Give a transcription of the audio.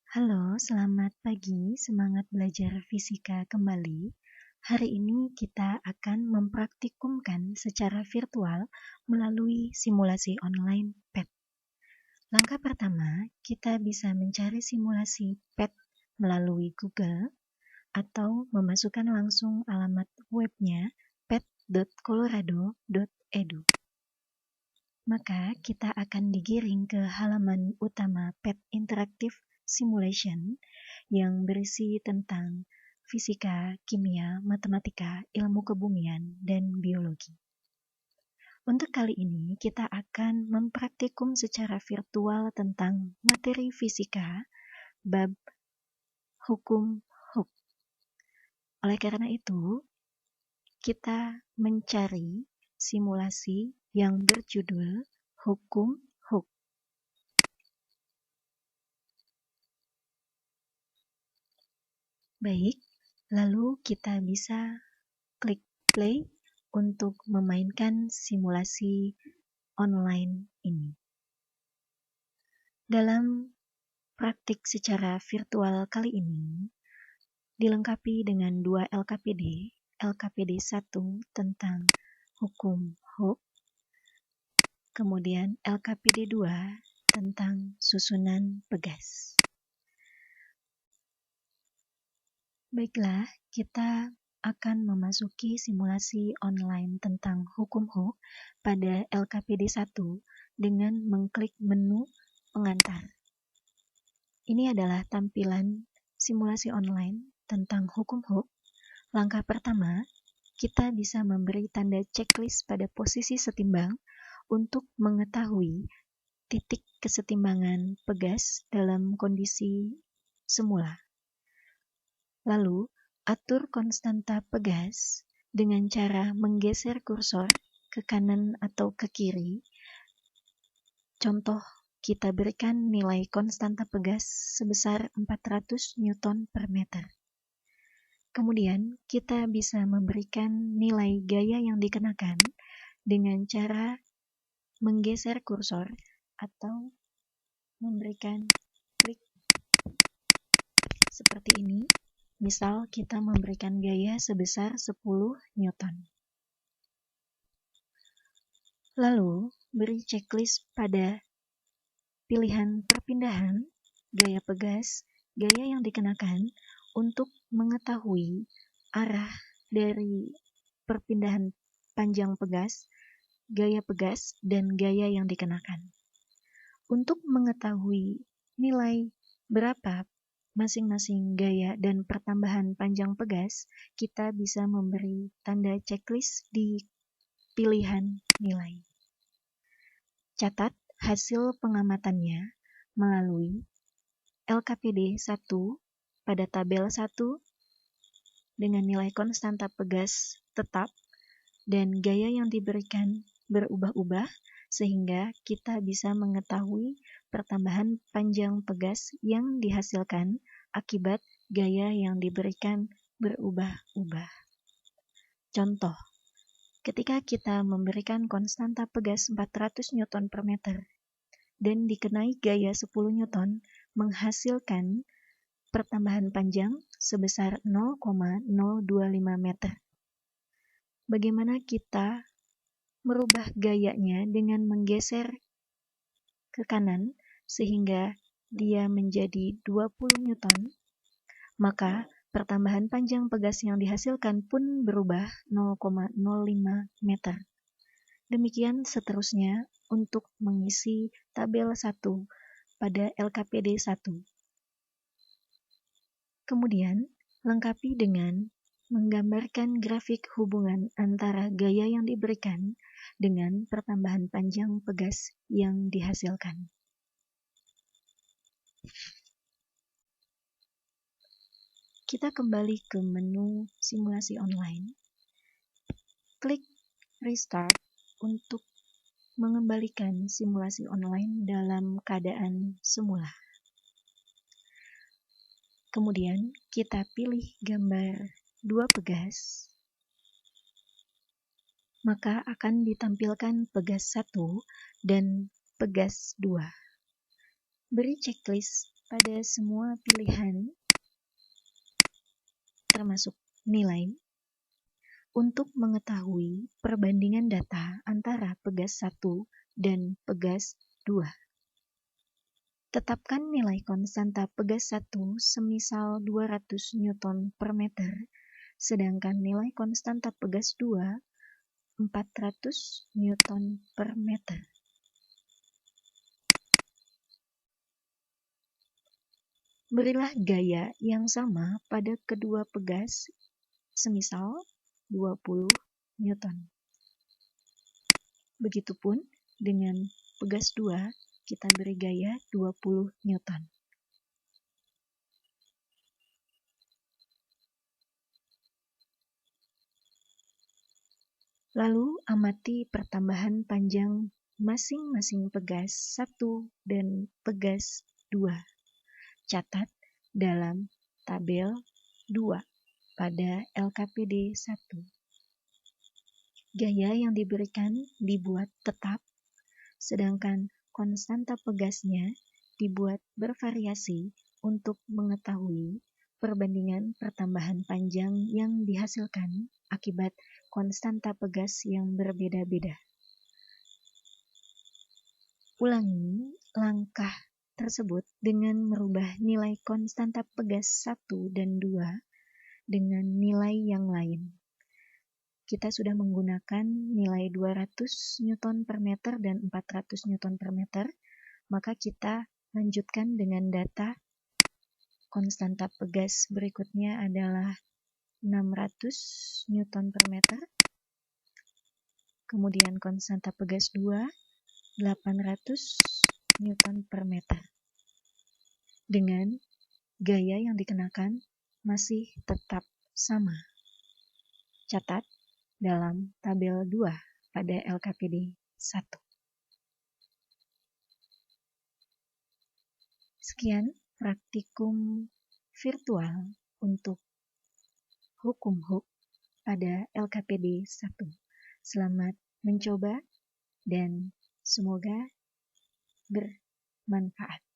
Halo, selamat pagi. Semangat belajar fisika kembali. Hari ini kita akan mempraktikumkan secara virtual melalui simulasi online PET. Langkah pertama, kita bisa mencari simulasi PET melalui Google atau memasukkan langsung alamat webnya pet.colorado.edu. Maka kita akan digiring ke halaman utama PET Interactive Simulation yang berisi tentang fisika, kimia, matematika, ilmu kebumian, dan biologi. Untuk kali ini, kita akan mempraktikum secara virtual tentang materi fisika, bab hukum Hooke. Oleh karena itu, kita mencari simulasi yang berjudul Hukum Hooke. Baik, lalu kita bisa klik play untuk memainkan simulasi online ini. Dalam praktik secara virtual kali ini, dilengkapi dengan 2 LKPD, LKPD 1 tentang hukum Hooke, kemudian LKPD 2 tentang susunan pegas. Baiklah, kita akan memasuki simulasi online tentang hukum Hooke pada LKPD 1 dengan mengklik menu pengantar. Ini adalah tampilan simulasi online tentang hukum Hooke. Langkah pertama, kita bisa memberi tanda checklist pada posisi setimbang untuk mengetahui titik kesetimbangan pegas dalam kondisi semula. Lalu, atur konstanta pegas dengan cara menggeser kursor ke kanan atau ke kiri. Contoh, kita berikan nilai konstanta pegas sebesar 400 Newton per meter. Kemudian, kita bisa memberikan nilai gaya yang dikenakan dengan cara menggeser kursor atau memberikan klik seperti ini. Misal kita memberikan gaya sebesar 10 Newton. Lalu, beri checklist pada pilihan perpindahan, gaya pegas, gaya yang dikenakan untuk mengetahui arah dari perpindahan panjang pegas, gaya pegas, dan gaya yang dikenakan. Untuk mengetahui nilai berapa masing-masing gaya dan pertambahan panjang pegas, kita bisa memberi tanda checklist di pilihan nilai. Catat hasil pengamatannya melalui LKPD 1 pada tabel 1 dengan nilai konstanta pegas tetap dan gaya yang diberikan berubah-ubah sehingga kita bisa mengetahui pertambahan panjang pegas yang dihasilkan akibat gaya yang diberikan berubah-ubah. Contoh, ketika kita memberikan konstanta pegas 400 Newton per meter dan dikenai gaya 10 Newton menghasilkan pertambahan panjang sebesar 0,025 meter. Bagaimana kita merubah gayanya dengan menggeser ke kanan sehingga dia menjadi 20 Newton, maka pertambahan panjang pegas yang dihasilkan pun berubah 0,05 meter. Demikian seterusnya untuk mengisi tabel 1 pada LKPD 1. Kemudian, lengkapi dengan menggambarkan grafik hubungan antara gaya yang diberikan dengan pertambahan panjang pegas yang dihasilkan. Kita kembali ke menu simulasi online. Klik Restart untuk mengembalikan simulasi online dalam keadaan semula. Kemudian kita pilih gambar 2 pegas, maka akan ditampilkan pegas 1 dan pegas 2. Beri checklist pada semua pilihan, termasuk nilai, untuk mengetahui perbandingan data antara pegas 1 dan pegas 2. Tetapkan nilai konstanta pegas 1 semisal 200 Newton per meter, sedangkan nilai konstanta pegas 2 400 Newton per meter. Berilah gaya yang sama pada kedua pegas, semisal 20 Newton. Begitupun dengan pegas 2, kita beri gaya 20 Newton. Lalu amati pertambahan panjang masing-masing pegas 1 dan pegas 2. Catat dalam tabel 2 pada LKPD 1. Gaya yang diberikan dibuat tetap, sedangkan konstanta pegasnya dibuat bervariasi untuk mengetahui perbandingan pertambahan panjang yang dihasilkan akibat konstanta pegas yang berbeda-beda. Ulangi langkah tersebut dengan merubah nilai konstanta pegas 1 dan 2 dengan nilai yang lain. Kita sudah menggunakan nilai 200 Newton per meter dan 400 Newton per meter, maka kita lanjutkan dengan data konstanta pegas berikutnya adalah 600 Newton per meter, kemudian konstanta pegas 2, 800 Newton per meter. Dengan gaya yang dikenakan masih tetap sama. Catat dalam tabel 2 pada LKPD 1. Sekian praktikum virtual untuk hukum HUK pada LKPD 1. Selamat mencoba dan semoga bermanfaat.